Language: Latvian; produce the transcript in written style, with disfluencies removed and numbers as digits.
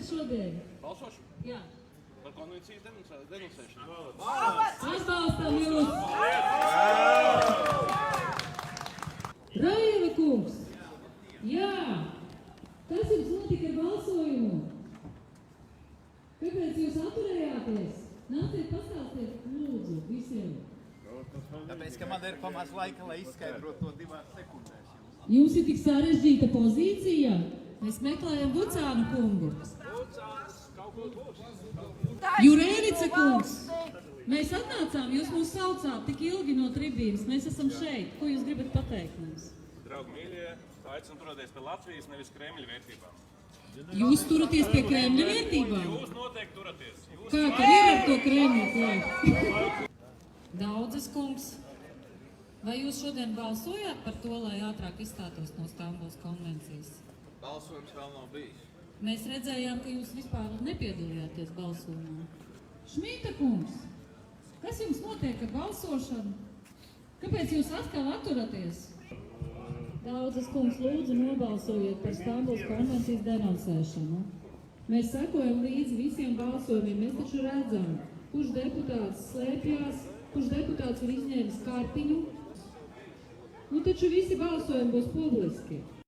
šodien? Balsošu? Jā. Par konvencijas denuncēšanu. Atbalstam jūs! Raieva kungs! Jā! Kas jums notika ar balsojumu? Kāpēc jūs atturējāties? Nāciet pastāstiet, lūdzu, visiem. Tāpēc, ka man ir pamaz laika, lai izskaidrot to 2 sekundēs. Jums ir tik sarežģīta pozīcija. Mēs meklējam Bucānu kungu. Jurēnica kungs! Mēs atnācām, jūs mūs saucāt tik ilgi no tribīnas. Mēs esam šeit. Ko jūs gribat pateikt mums? Draugi mīļie, aicinu turēties pie Latvijas, nevis Kremļa vērtībām. Jūs turaties pie Kremļa vērtībām? Jūs noteikti turaties. Kā tad ir ar to Kremļa klāt? Daudzes kungs, vai jūs šodien balsojāt par to, lai ātrāk izstātos no Stambulas konvencijas? Balsojums vēl nav bijis. Mēs redzējām, ka jūs vispār nepiedalījāties balsojumā. Šmita kungs, kas jums notiek ar balsošanu? Kāpēc jūs atkal atturaties? Daudzes kungs, lūdzu nobalsojiet par Stambulas konvencijas denonsēšanu. Mēs sekojam līdzi visiem balsojumiem. Mēs taču redzam, kurš deputāts slēpjās, kurš deputāts ir izņēmis kartiņu. Nu taču visi balsojumi būs publiski.